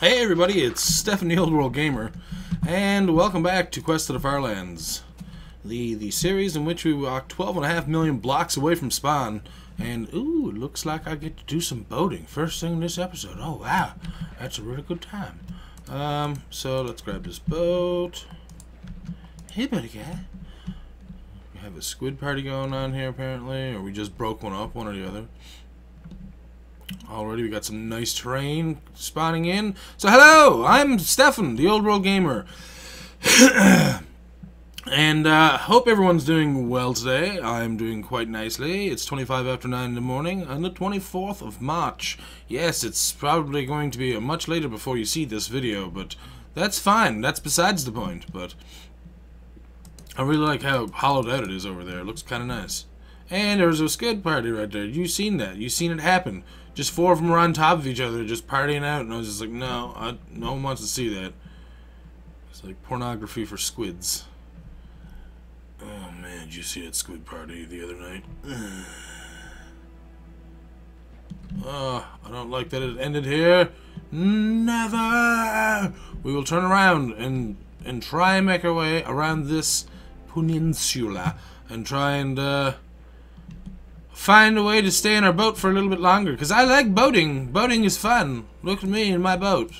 Hey everybody, it's Stefan the Old World Gamer, and welcome back to Quest of the Farlands, the series in which we walk 12.5 million blocks away from spawn, and ooh, it looks like I get to do some boating first thing in this episode. Oh wow, that's a really good time. So let's grab this boat. Hey buddy guy. We have a squid party going on here apparently, or we just broke one up, one or the other. Already we got some nice terrain spawning in. So hello, I'm Stefan, the Old World Gamer. And hope everyone's doing well today. I'm doing quite nicely. It's 25 after 9 in the morning on the 24th of March. Yes, it's probably going to be much later before you see this video, but that's fine. That's besides the point. But I really like how hollowed out it is over there. It looks kind of nice. And there's a squid party right there. You seen that. You seen it happen. Just four of them were on top of each other, just partying out, and I was just like, no, no one wants to see that. It's like pornography for squids. Oh man, did you see that squid party the other night? Oh, I don't like that it ended here. Never! We will turn around and try and make our way around this peninsula and try and find a way to stay in our boat for a little bit longer, because I like boating. Boating is fun. Look at me in my boat.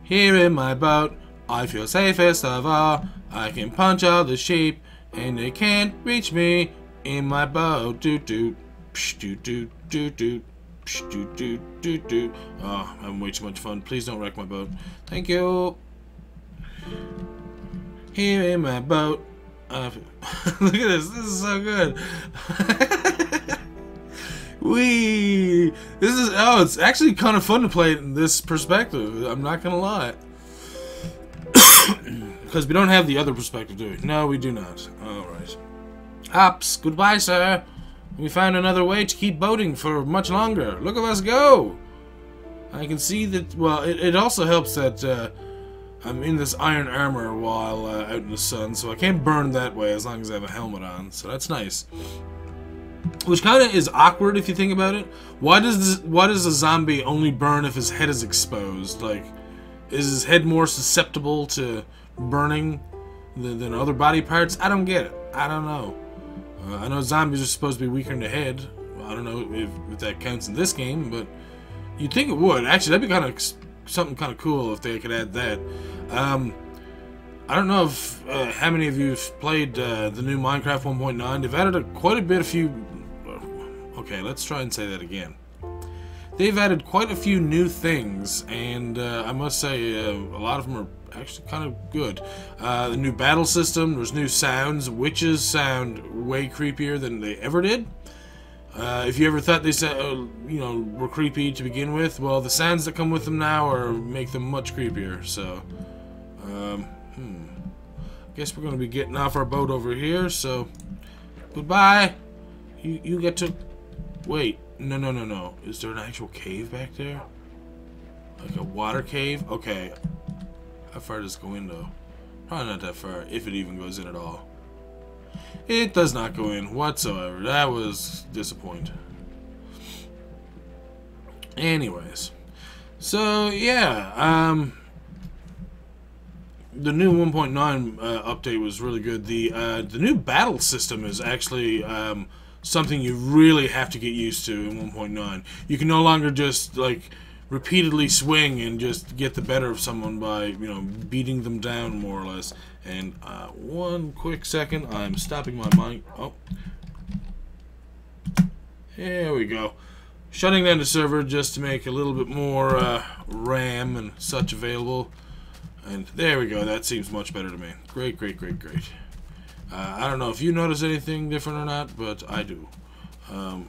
Here in my boat, I feel safest of all. I can punch all the sheep, and they can't reach me in my boat. Doot doot, psh doot doot doot doot, psh doot doot doot doot. Oh, I'm having way too much fun. Please don't wreck my boat. Thank you. Here in my boat. Look at this. This is so good. It's actually kind of fun to play it in this perspective. I'm not gonna lie. Because we don't have the other perspective, do we? No, we do not. Alright. Hops, goodbye, sir. We found another way to keep boating for much longer. Look at us go. I can see that, well, it also helps that I'm in this iron armor while out in the sun, so I can't burn that way as long as I have a helmet on, so that's nice. Which kind of is awkward if you think about it. Why does a zombie only burn if his head is exposed? Like, is his head more susceptible to burning than other body parts? I don't get it. I don't know. I know zombies are supposed to be weaker in the head. I don't know if that counts in this game, but you'd think it would. Actually, that'd be kind of something kind of cool if they could add that. I don't know if how many of you have played the new Minecraft 1.9. They've added quite a few. Okay, let's try and say that again. They've added quite a few new things, and I must say a lot of them are actually kind of good. The new battle system, there's new sounds. Witches sound way creepier than they ever did. If you ever thought they were creepy to begin with, well, the sounds that come with them now make them much creepier. So, I guess we're gonna be getting off our boat over here. So, goodbye. You get to wait. No. Is there an actual cave back there? Like a water cave? Okay. How far does it go in though? Probably not that far, if it even goes in at all. It does not go in whatsoever. That was disappointing. Anyways, so yeah, the new 1.9 update was really good. The new battle system is actually something you really have to get used to in 1.9. You can no longer just like repeatedly swing and just get the better of someone by, beating them down more or less. And one quick second, I'm stopping my mic. Oh, there we go. Shutting down the server just to make a little bit more RAM and such available. And there we go. That seems much better to me. Great. I don't know if you notice anything different or not, but I do. We're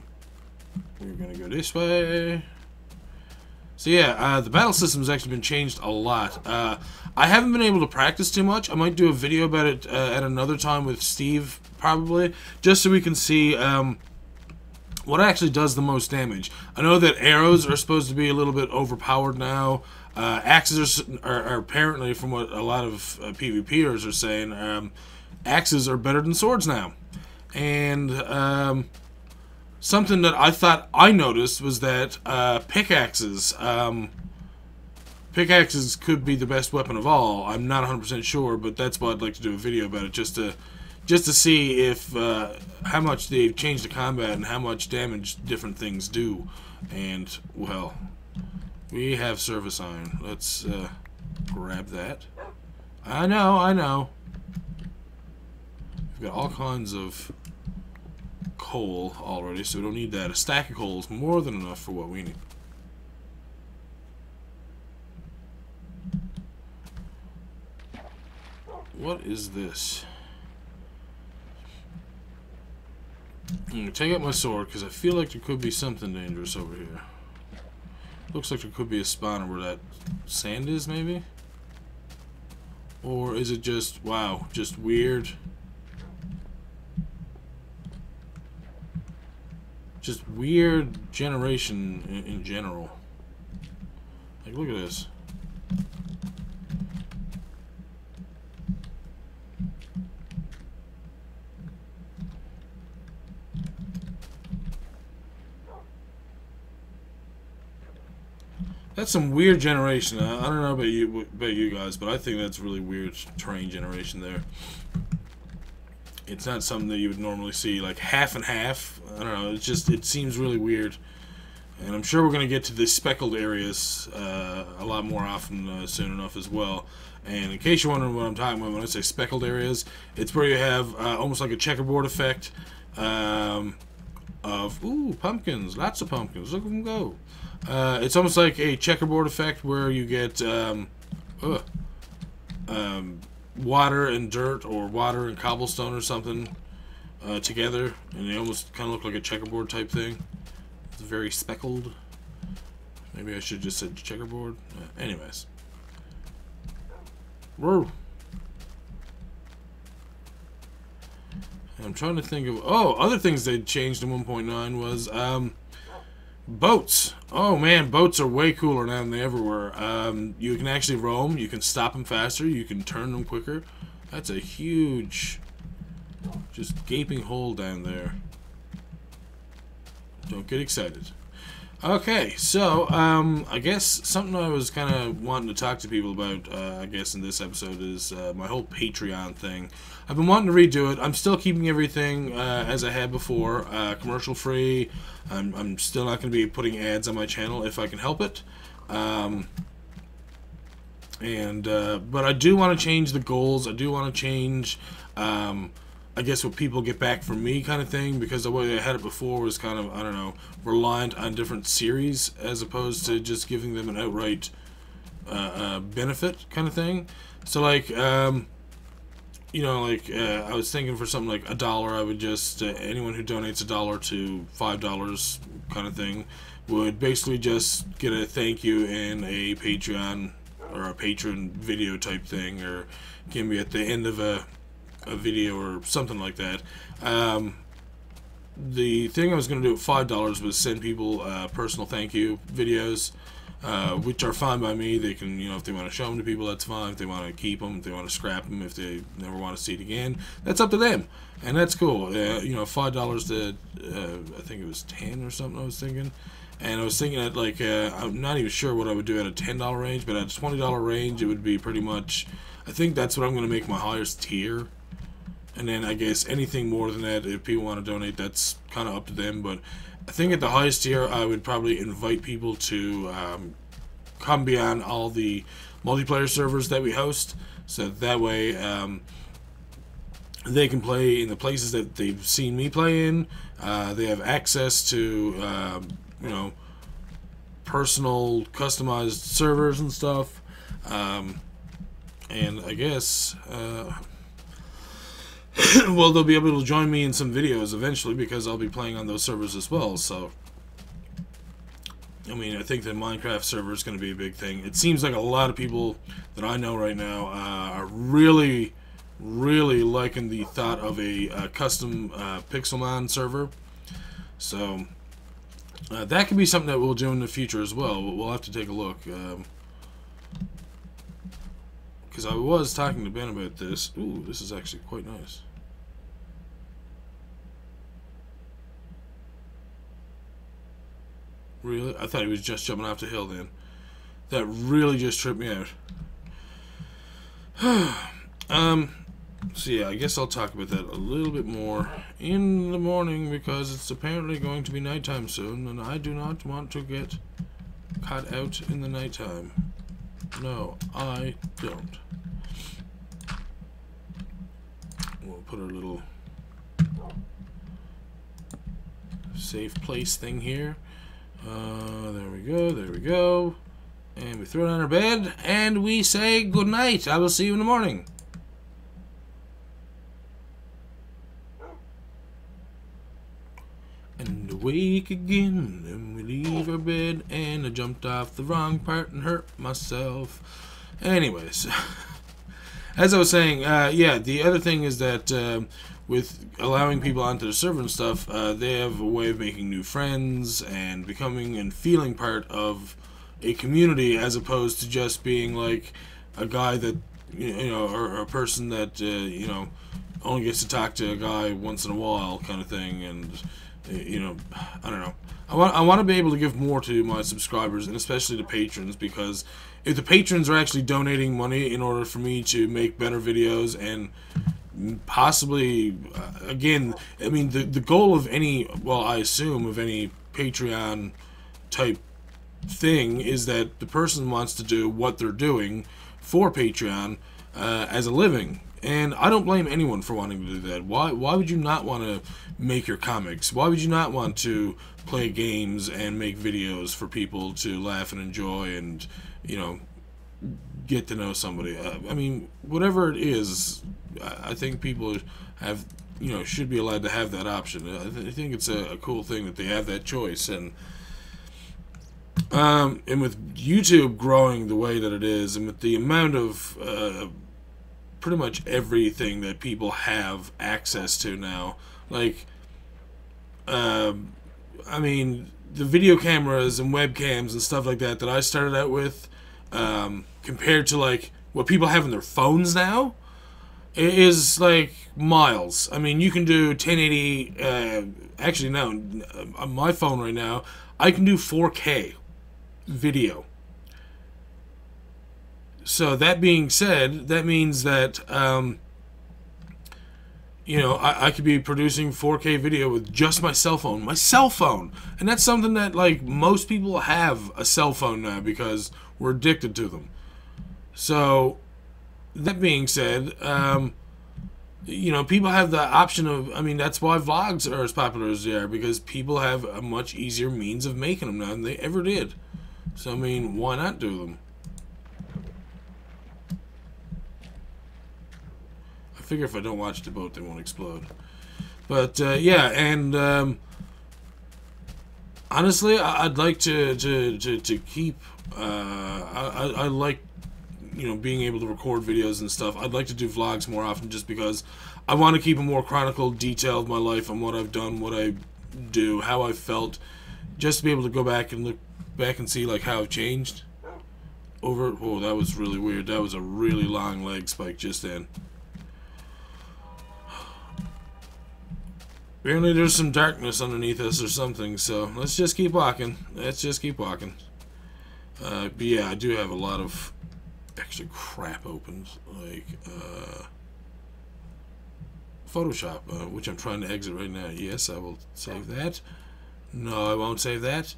gonna go this way. So yeah, the battle system has actually been changed a lot. I haven't been able to practice too much. I might do a video about it at another time with Steve, probably, just so we can see what actually does the most damage. I know that arrows are supposed to be a little bit overpowered now. Axes are apparently, from what a lot of PvPers are saying, axes are better than swords now. And something that I thought I noticed was that pickaxes pickaxes could be the best weapon of all. I'm not 100% sure, but that's why I'd like to do a video about it, just to see if how much they've changed the combat and how much damage different things do. And well, we have service iron. Let's grab that. I know. We've got all kinds of coal already, so we don't need that. A stack of coal is more than enough for what we need. What is this? I'm going to take out my sword because I feel like there could be something dangerous over here. Looks like there could be a spawner where that sand is, maybe? Or is it just, wow, just weird? Just weird generation in general. Like, look at this. That's some weird generation. I don't know about you guys, but I think that's really weird terrain generation there. It's not something that you would normally see, like half and half. I don't know. It's just, it seems really weird. And I'm sure we're going to get to the speckled areas a lot more often soon enough as well. And in case you're wondering what I'm talking about when I say speckled areas, it's where you have almost like a checkerboard effect of, ooh, pumpkins. Lots of pumpkins. Look at them go. It's almost like a checkerboard effect where you get water and dirt, or water and cobblestone or something together, and they almost kind of look like a checkerboard type thing. It's very speckled. Maybe I should just said checkerboard. Anyways. Whoa. I'm trying to think of, other things they changed in 1.9 was boats. Oh man, boats are way cooler now than they ever were. You can actually roam, you can stop them faster, you can turn them quicker. That's a huge, just gaping hole down there. Don't get excited. Okay, so I guess something I was kind of wanting to talk to people about, I guess in this episode, is my whole Patreon thing. I've been wanting to redo it. I'm still keeping everything as I had before, commercial free. I'm still not going to be putting ads on my channel if I can help it. But I do want to change the goals. I do want to change, I guess, what people get back from me kind of thing, because the way I had it before was kind of, I don't know, reliant on different series as opposed to just giving them an outright benefit kind of thing. So like, you know, like I was thinking for something like $1, I would just, anyone who donates $1 to $5 kind of thing would basically just get a thank you in a Patreon or a patron video type thing, or give me at the end of a video or something like that. The thing I was going to do at $5 was send people personal thank you videos, which are fine by me. They can, you know, if they want to show them to people, that's fine. If they want to keep them, if they want to scrap them, if they never want to see it again, that's up to them, and that's cool. You know, $5 to I think it was 10 or something I was thinking. And I was thinking that, like, I'm not even sure what I would do at a $10 range, but at a $20 range, it would be pretty much, I think that's what I'm going to make my highest tier. And then I guess anything more than that, if people want to donate, that's kind of up to them. But I think at the highest tier, I would probably invite people to come beyond all the multiplayer servers that we host, so that way they can play in the places that they've seen me play in. They have access to you know, personal customized servers and stuff, and I guess well, they'll be able to join me in some videos eventually, because I'll be playing on those servers as well. So I mean, I think the Minecraft server is going to be a big thing. It seems like a lot of people that I know right now are really liking the thought of a custom Pixelmon server. So that could be something that we'll do in the future as well. We'll have to take a look. Because I was talking to Ben about this. Ooh, this is actually quite nice. Really? I thought he was just jumping off the hill then. that really just tripped me out. So yeah, I guess I'll talk about that a little bit more in the morning, because it's apparently going to be nighttime soon, and I do not want to get caught out in the nighttime. No, I don't. We'll put our little safe place thing here. There we go, there we go. And we throw it on our bed, and we say good night. I will see you in the morning. And awake again, and we leave our bed, and I jumped off the wrong part and hurt myself. Anyways, as I was saying, yeah, the other thing is that with allowing people onto the server and stuff, they have a way of making new friends and becoming and feeling part of a community, as opposed to just being like a guy that, you know, or a person that, you know, only gets to talk to a guy once in a while kind of thing. And you know, I don't know. I want to be able to give more to my subscribers, and especially the patrons, because if the patrons are actually donating money in order for me to make better videos and possibly, again, I mean, the goal of any, well, I assume of any Patreon type thing is that the person wants to do what they're doing for Patreon as a living. And I don't blame anyone for wanting to do that. Why would you not want to make your comics? Why would you not want to play games and make videos for people to laugh and enjoy and, you know, get to know somebody? I mean, whatever it is, I think people have, you know, should be allowed to have that option. I think it's a cool thing that they have that choice. And with YouTube growing the way that it is, and with the amount of pretty much everything that people have access to now, like, I mean, the video cameras and webcams and stuff like that I started out with, compared to like what people have in their phones now, it is like miles. I mean, you can do 1080, actually no, on my phone right now, I can do 4K video. So that being said, that means that, you know, I could be producing 4K video with just my cell phone. My cell phone! And that's something that, like, most people have a cell phone now because we're addicted to them. So, that being said, you know, people have the option of, I mean, that's why vlogs are as popular as they are, because people have a much easier means of making them now than they ever did. So, I mean, why not do them? I figure if I don't watch the boat, they won't explode. But yeah, and honestly, I'd like to keep. I like, you know, being able to record videos and stuff. I'd like to do vlogs more often, just because I want to keep a more chronicled detail of my life and what I've done, what I do, how I felt, just to be able to go back and look back and see like how I've changed. Over. Oh, that was really weird. That was a really long leg spike just then. Apparently there's some darkness underneath us or something, so let's just keep walking. Let's just keep walking. But yeah, I do have a lot of extra crap opened, like Photoshop, which I'm trying to exit right now. Yes, I will save that. No, I won't save that.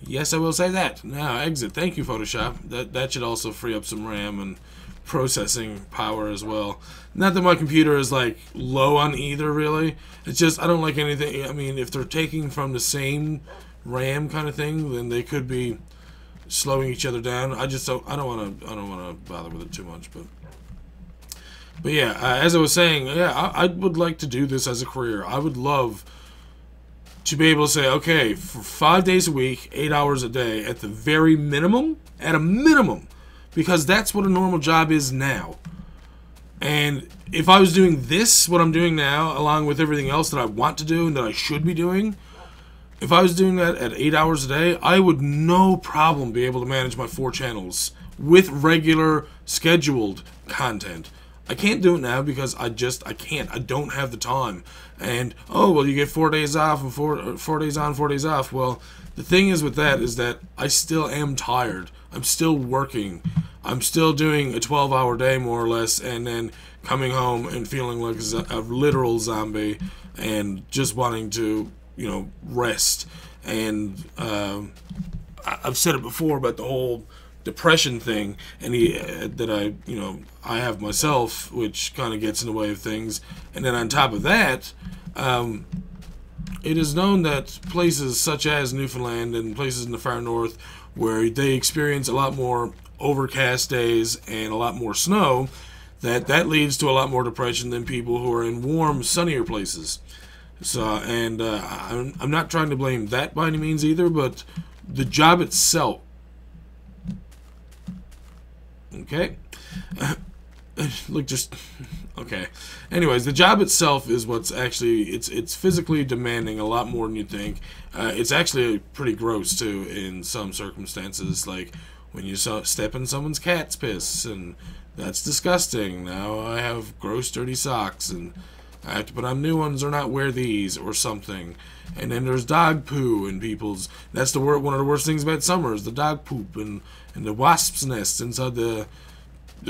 Yes, I will save that. Now, exit. Thank you, Photoshop. That should also free up some RAM and processing power as well. Not that my computer is like low on either, really. It's just I don't like anything. I mean, if they're taking from the same RAM kind of thing, then they could be slowing each other down. I don't want to bother with it too much. But yeah, as I was saying, yeah, I would like to do this as a career. I would love to be able to say, okay, for 5 days a week, 8 hours a day, at the very minimum, at a minimum, because that's what a normal job is now. And if I was doing this, what I'm doing now, along with everything else that I want to do and that I should be doing, if I was doing that at 8 hours a day, I would no problem be able to manage my 4 channels with regular, scheduled content. I can't do it now because I can't. I don't have the time. And, oh, well, you get 4 days off and 4 days on, 4 days off. Well, the thing is with that is that I still am tired. I'm still working. I'm still doing a 12-hour day, more or less, and then coming home and feeling like a literal zombie and just wanting to, rest. And I've said it before about the whole depression thing, and that I have myself, which kind of gets in the way of things. And then on top of that, it is known that places such as Newfoundland and places in the far north, where they experience a lot more overcast days and a lot more snow, that leads to a lot more depression than people who are in warm, sunnier places. So, and I'm not trying to blame that by any means either, but the job itself. Okay. Look, just okay. Anyways, the job itself is what's actually it's physically demanding a lot more than you think. It's actually pretty gross too in some circumstances, like when you step in someone's cat's piss, and that's disgusting. Now I have gross, dirty socks, and I have to put on new ones or not wear these or something. And then there's dog poo and people's. That's one of the worst things about summer is the dog poop and the wasps' nests inside the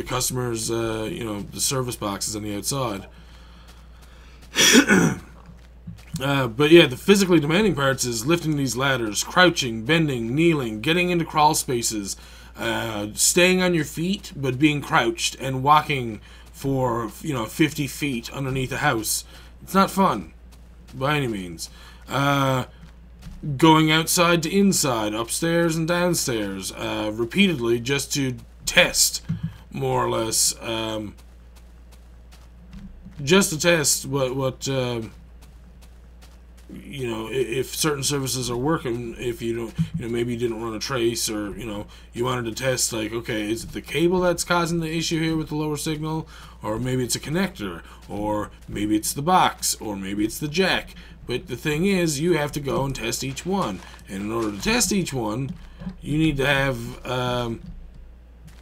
customers, the service boxes on the outside. But yeah, the physically demanding parts is lifting these ladders, crouching, bending, kneeling, getting into crawl spaces, staying on your feet but being crouched and walking for 50 feet underneath a house. It's not fun by any means. Going outside to inside, upstairs and downstairs, repeatedly just to test, more or less, just to test what if certain services are working. If you don't, maybe you didn't run a trace, or you wanted to test, like, okay, is it the cable that's causing the issue here with the lower signal, or maybe it's a connector, or maybe it's the box, or maybe it's the jack. But the thing is, you have to go and test each one, and in order to test each one, you need to have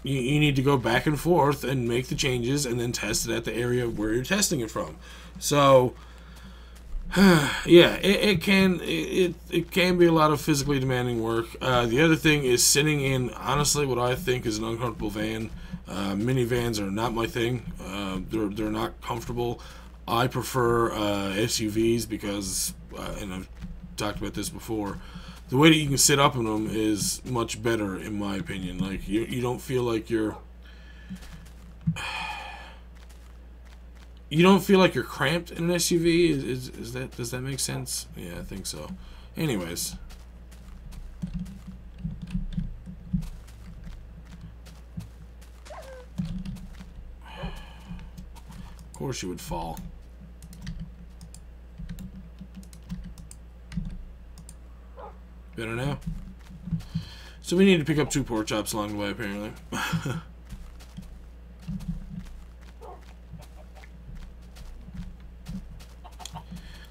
you need to go back and forth and make the changes and then test it at the area where you're testing it from. So yeah, it can be a lot of physically demanding work. The other thing is sitting in, honestly, what I think is an uncomfortable van. Minivans are not my thing. They're not comfortable. I prefer SUVs because, and I've talked about this before, the way that you can sit up in them is much better, in my opinion. Like, you don't feel like you're cramped in an SUV. Does that make sense? Yeah, I think so. Anyways, of course you would fall. Better now? So we need to pick up 2 pork chops along the way, apparently.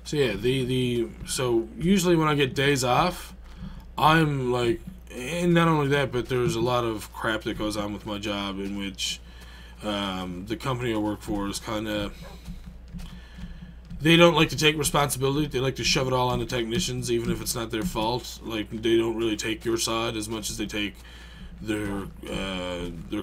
So yeah, so usually when I get days off, I'm like, and not only that, but there's a lot of crap that goes on with my job, in which the company I work for is kind of, they don't like to take responsibility. They like to shove it all on the technicians, even if it's not their fault. Like, they don't really take your side as much as they take their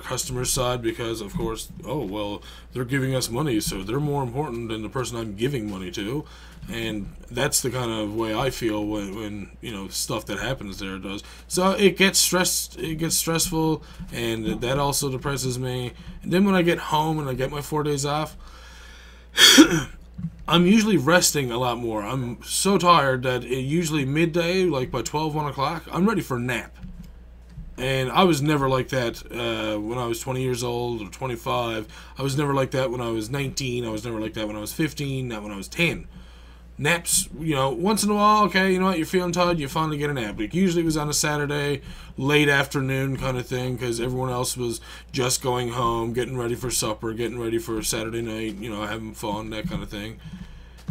customer's side, because, of course, oh, well, they're giving us money, so they're more important than the person I'm giving money to. And that's the kind of way I feel when stuff that happens there does. So it gets stressful, and that also depresses me. And then when I get home and I get my 4 days off, I'm usually resting a lot more. I'm so tired that usually midday, like by 12, 1 o'clock, I'm ready for a nap. And I was never like that when I was 20 years old or 25. I was never like that when I was 19. I was never like that when I was 15, not when I was 10. Naps, once in a while, okay, you know what, you're feeling tired, you finally get a nap. Like, usually it was on a Saturday, late afternoon kind of thing, because everyone else was just going home, getting ready for supper, getting ready for Saturday night, having fun, that kind of thing.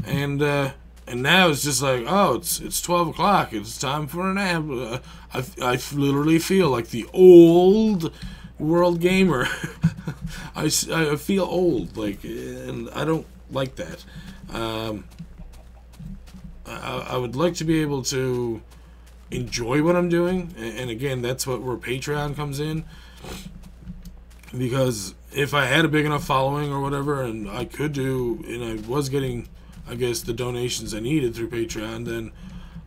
And now it's just like, oh, it's 12 o'clock, it's time for a nap. I literally feel like the old world gamer. I feel old, like, and I don't like that. I would like to be able to enjoy what I'm doing. And again, that's where Patreon comes in. Because if I had a big enough following or whatever, and I could do, and I was getting, I guess, the donations I needed through Patreon, then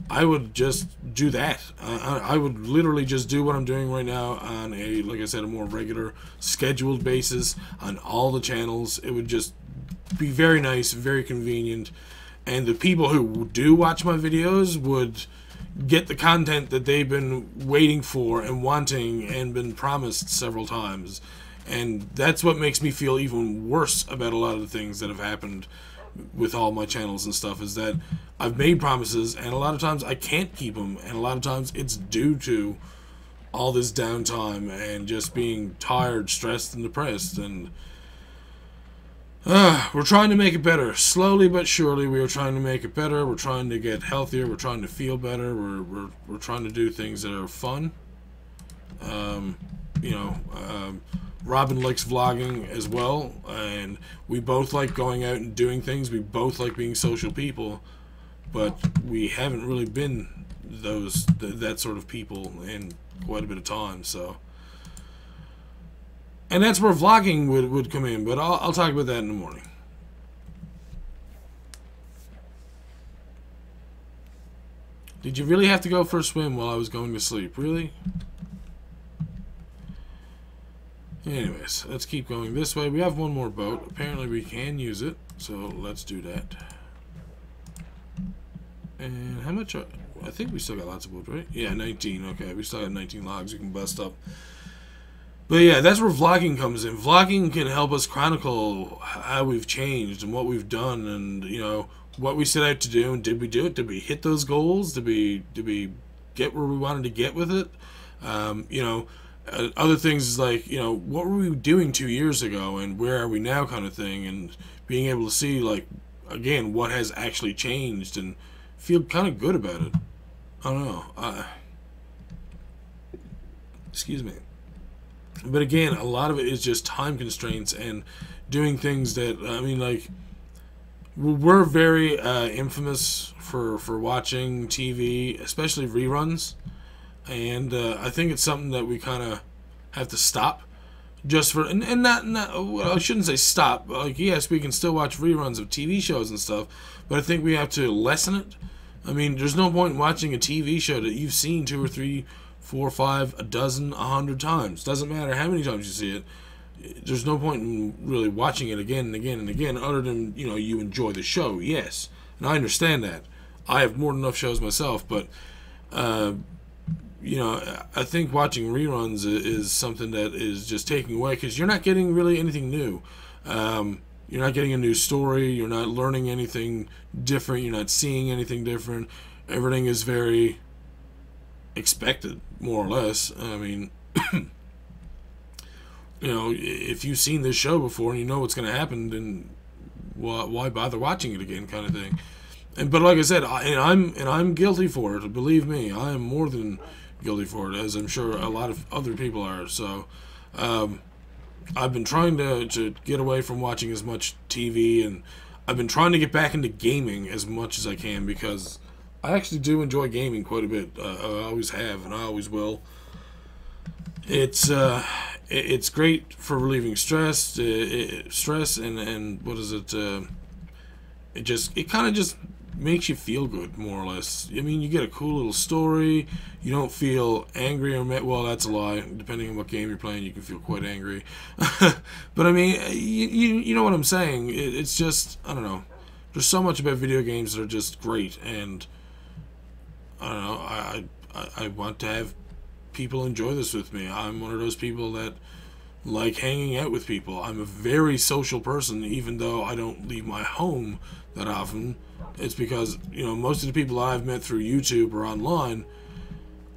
I would just do that. I would literally just do what I'm doing right now on a, like I said, a more regular, scheduled basis on all the channels. It would just be very nice, very convenient, and the people who do watch my videos would get the content that they've been waiting for and wanting and been promised several times. And that's what makes me feel even worse about a lot of the things that have happened with all my channels and stuff, is that I've made promises and a lot of times I can't keep them, and a lot of times it's due to all this downtime and just being tired, stressed, and depressed. And we're trying to make it better. Slowly but surely we are trying to make it better. We're trying to get healthier. We're trying to feel better. We're trying to do things that are fun. Robin likes vlogging as well, and we both like going out and doing things. We both like being social people, but we haven't really been that sort of people in quite a bit of time. So, and that's where vlogging would come in, but I'll talk about that in the morning. Did you really have to go for a swim while I was going to sleep? Really? Anyways, let's keep going this way. We have one more boat. Apparently we can use it, so let's do that. And how much? I think we still got lots of wood, right? Yeah, 19. Okay, we still got 19 logs we can bust up. But yeah, that's where vlogging comes in. Vlogging can help us chronicle how we've changed and what we've done, and what we set out to do, and did we do it? Did we hit those goals? Did we get where we wanted to get with it? Other things is like, what were we doing 2 years ago and where are we now, kind of thing, and being able to see, like, again, what has actually changed and feel kind of good about it. I don't know. Excuse me. But again, a lot of it is just time constraints and doing things that, I mean, like, we're very infamous for watching TV, especially reruns. And I think it's something that we kind of have to stop, just for, and not well, I shouldn't say stop. Like, yes, we can still watch reruns of TV shows and stuff, but I think we have to lessen it. I mean, there's no point in watching a TV show that you've seen 2 or 3, 4, 5, a dozen, 100 times. Doesn't matter how many times you see it. There's no point in really watching it again and again and again, other than, you enjoy the show, yes. And I understand that. I have more than enough shows myself, but I think watching reruns is something that is just taking away, because you're not getting really anything new. You're not getting a new story. You're not learning anything different. You're not seeing anything different. Everything is very expected, more or less. I mean, if you've seen this show before and you know what's going to happen, then why bother watching it again, kind of thing. But like I said, I'm guilty for it. Believe me, I am more than guilty for it, as I'm sure a lot of other people are. So I've been trying to get away from watching as much TV, and I've been trying to get back into gaming as much as I can, because I actually do enjoy gaming quite a bit. I always have, and I always will. It's great for relieving stress, and what is it? It kind of just makes you feel good, more or less. I mean, you get a cool little story. You don't feel angry or well, that's a lie. Depending on what game you're playing, you can feel quite angry. But I mean, you know what I'm saying. It's just, I don't know. There's so much about video games that are just great, and I don't know. I want to have people enjoy this with me. I'm one of those people that like hanging out with people. I'm a very social person, even though I don't leave my home that often. It's because, most of the people I've met through YouTube or online,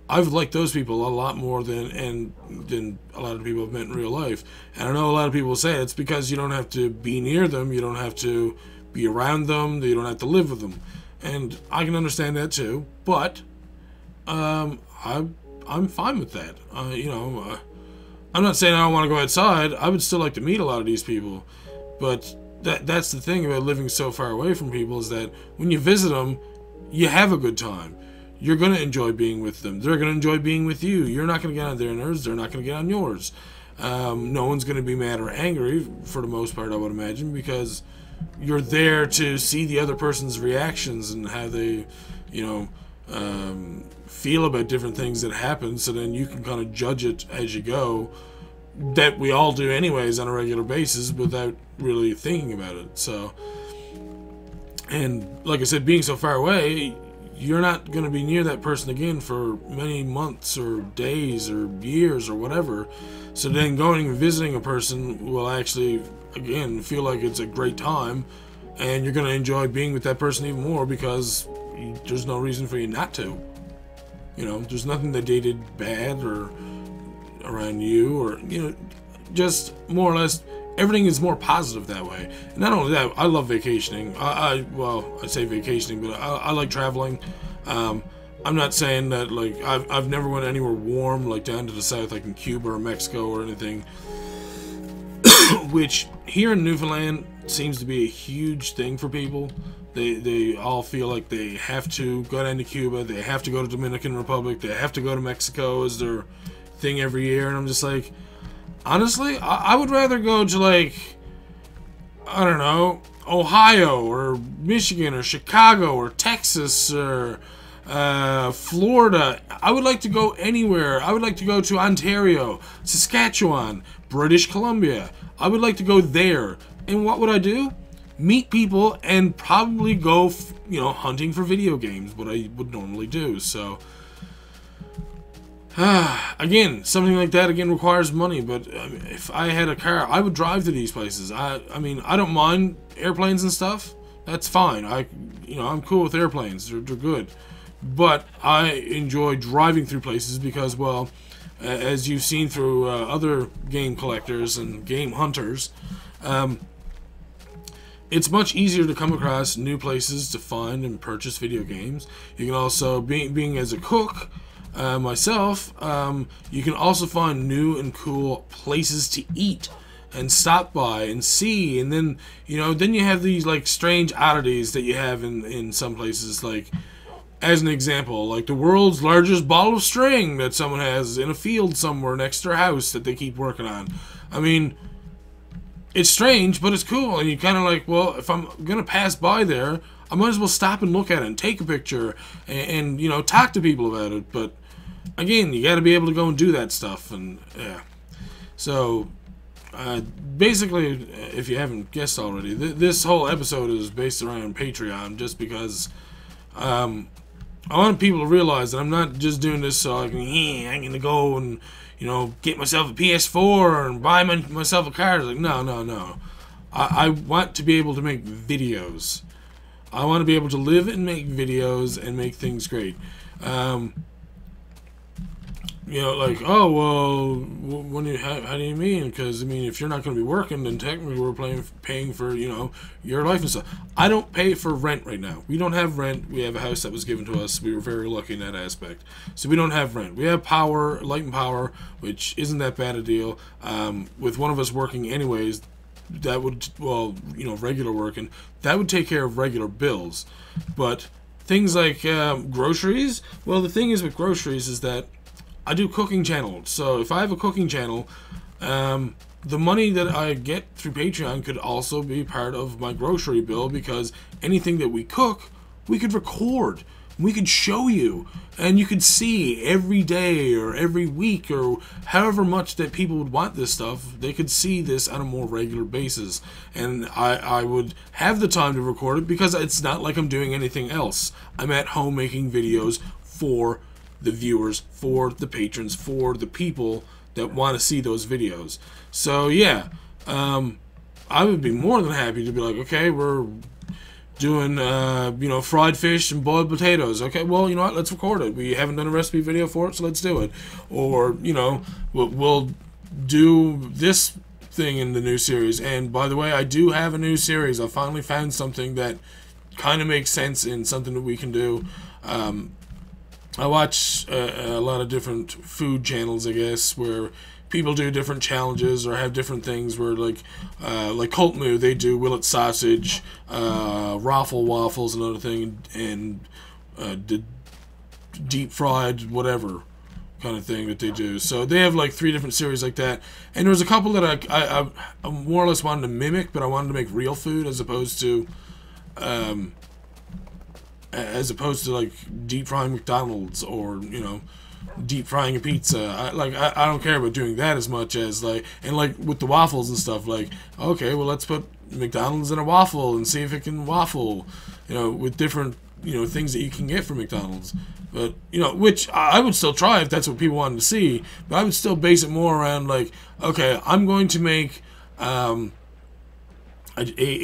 I've liked those people a lot more than a lot of people I've met in real life. And I know a lot of people say it's because you don't have to be near them, you don't have to be around them, you don't have to live with them. And I can understand that too, but I'm fine with that. I'm not saying I don't want to go outside. I would still like to meet a lot of these people, but that's the thing about living so far away from people, is that when you visit them, you have a good time. you're going to enjoy being with them. They're going to enjoy being with you. You're not going to get on their nerves. They're not going to get on yours. No one's going to be mad or angry, for the most part, I would imagine, because you're there to see the other person's reactions and how they, feel about different things that happen, so then you can kind of judge it as you go, that we all do anyways on a regular basis without really thinking about it. So, and like I said, being so far away, you're not going to be near that person again for many months or days or years or whatever. So then going and visiting a person will actually, again, feel like it's a great time, and you're going to enjoy being with that person even more because there's no reason for you not to. There's nothing that they did bad or around you, or, just more or less everything is more positive that way. And not only that, I love vacationing. I say vacationing, but I like traveling. I'm not saying that, like, I've never went anywhere warm, like down to the south, like in Cuba or Mexico or anything, which here in Newfoundland seems to be a huge thing for people. They all feel like they have to go down to Cuba, they have to go to Dominican Republic, they have to go to Mexico as their thing every year, and I'm just like, honestly, I would rather go to, like, I don't know, Ohio or Michigan or Chicago or Texas or Florida. I would like to go anywhere. I would like to go to Ontario, Saskatchewan, British Columbia. I would like to go there. And what would I do? Meet people and probably go, hunting for video games, what I would normally do. So, again, something like that, requires money. But if I had a car, I would drive to these places. I don't mind airplanes and stuff. That's fine. I'm cool with airplanes. They're good. But I enjoy driving through places because, well, as you've seen through other game collectors and game hunters, it's much easier to come across new places to find and purchase video games. You can also, being as a cook myself, you can also find new and cool places to eat and stop by and see. And then, then you have these, like, strange oddities that you have in some places, like, as an example, like the world's largest ball of string that someone has in a field somewhere next to their house that they keep working on. I mean, it's strange, but it's cool, and you kind of like, well, if I'm gonna pass by there, I might as well stop and look at it and take a picture and talk to people about it. But again, you got to be able to go and do that stuff, and yeah. So basically, if you haven't guessed already, this whole episode is based around Patreon, just because I want people to realize that I'm not just doing this so I'm gonna go and get myself a PS4 and buy myself a car. It's like, no. I want to be able to make videos. I want to be able to live and make videos and make things great. Like, oh, well, how do you mean? Because, if you're not going to be working, then technically we're paying for, your life and stuff. I don't pay for rent right now. We don't have rent. We have a house that was given to us. We were very lucky in that aspect. So we don't have rent. We have power, light and power, which isn't that bad a deal. With one of us working anyways, that would, regular working, that would take care of regular bills. But things like groceries, well, the thing is with groceries is that I do cooking channels, so if I have a cooking channel, the money that I get through Patreon could also be part of my grocery bill, because anything that we cook, we could record, we could show you, and you could see every day or every week or however much that people would want this stuff. They could see this on a more regular basis, and I would have the time to record it because it's not like I'm doing anything else. I'm at home making videos for the viewers, for the patrons, for the people that want to see those videos. So yeah, I would be more than happy to be like, okay, we're doing fried fish and boiled potatoes. Okay, well, you know what, let's record it. We haven't done a recipe video for it, so let's do it. Or we'll do this thing in the new series. And by the way, I do have a new series. I finally found something that kind of makes sense and something that we can do. I watch a lot of different food channels, I guess, where people do different challenges or have different things where, like Cult Moo, they do Willet sausage, Raffle waffles, another thing, and deep fried whatever kind of thing that they do. So they have like 3 different series like that, and there was a couple that I more or less wanted to mimic, but I wanted to make real food as opposed to like deep frying McDonald's or, you know, deep frying a pizza. I don't care about doing that as much as like, and like with the waffles and stuff, like, okay, well, let's put McDonald's in a waffle and see if it can waffle, you know, with different, you know, things that you can get from McDonald's. But, you know, which I would still try if that's what people wanted to see, but I would still base it more around like, okay, I'm going to make a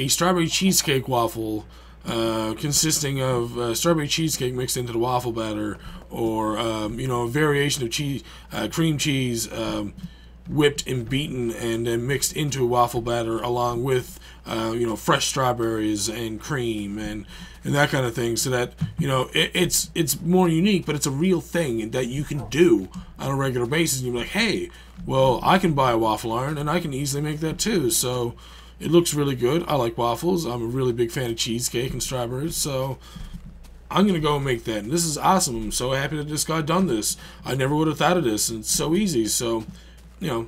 strawberry cheesecake waffle consisting of strawberry cheesecake mixed into the waffle batter, or you know, a variation of cheese, cream cheese, whipped and beaten and then mixed into a waffle batter, along with you know, fresh strawberries and cream and that kind of thing, so that, you know, it's more unique, but it's a real thing that you can do on a regular basis. And you're like, hey, well, I can buy a waffle iron and I can easily make that too. So it looks really good. I like waffles. I'm a really big fan of cheesecake and strawberries, so I'm gonna go and make that. And this is awesome. I'm so happy that this guy done this. I never would have thought of this, and it's so easy. So, you know,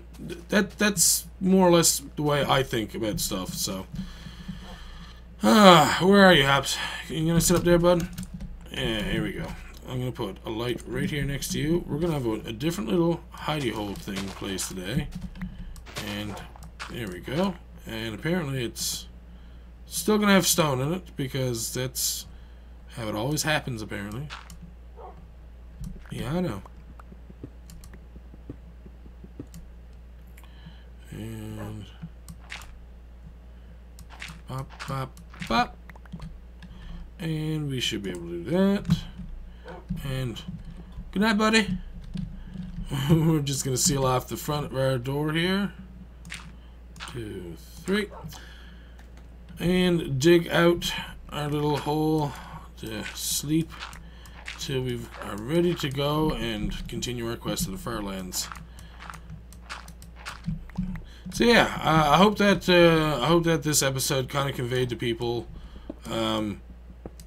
that's more or less the way I think about stuff. So, where are you, Hops? You gonna sit up there, bud? Yeah, here we go. I'm gonna put a light right here next to you. We're gonna have a different little hidey hole thing placed today, and there we go. And apparently it's still gonna have stone in it, because that's how it always happens, apparently. Yeah, I know. And pop, pop, pop. And we should be able to do that. And good night, buddy. We're just gonna seal off the front of our door here. 2, 3. And dig out our little hole to sleep till we are ready to go and continue our quest to the Farlands. So yeah, I hope that this episode kind of conveyed to people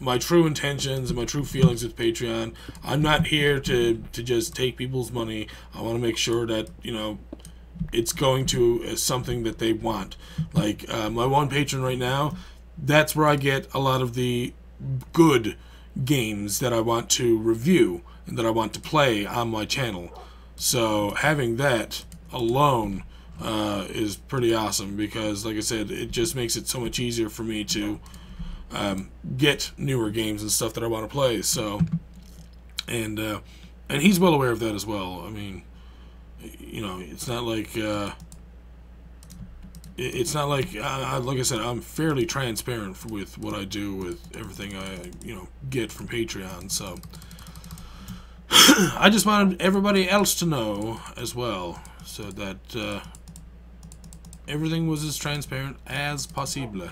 my true intentions and my true feelings with Patreon. I'm not here to just take people's money. I want to make sure that, you know, it's going to something that they want. Like my one patron right now, that's where I get a lot of the good games that I want to review and that I want to play on my channel. So having that alone is pretty awesome, because like I said, it just makes it so much easier for me to get newer games and stuff that I want to play. So and he's well aware of that as well. I mean, you know, it's not like like I said, I'm fairly transparent with what I do with everything I, you know, get from Patreon. So I just wanted everybody else to know as well, so that everything was as transparent as possible.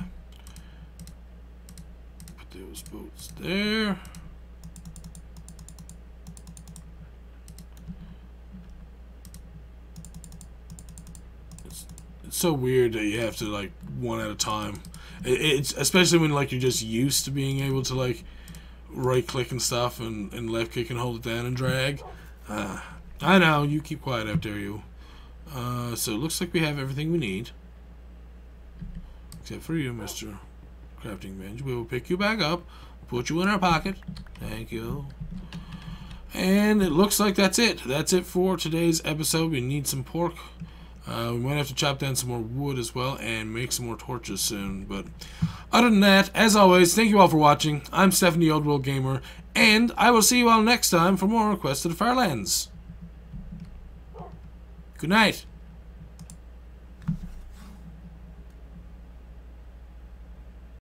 Put those boats there. It's so weird that you have to, like, one at a time. It's especially when, like, you're just used to being able to, like, right click and stuff and left click and hold it down and drag. I know, you keep quiet out there, you. So it looks like we have everything we need, except for you, Mr. Crafting Bench. We will pick you back up, put you in our pocket. Thank you. And it looks like that's it. That's it for today's episode. We need some pork. We might have to chop down some more wood as well and make some more torches soon. But other than that, as always, thank you all for watching. I'm Stephanie, Old World Gamer, and I will see you all next time for more Quest to the Farlands. Good night.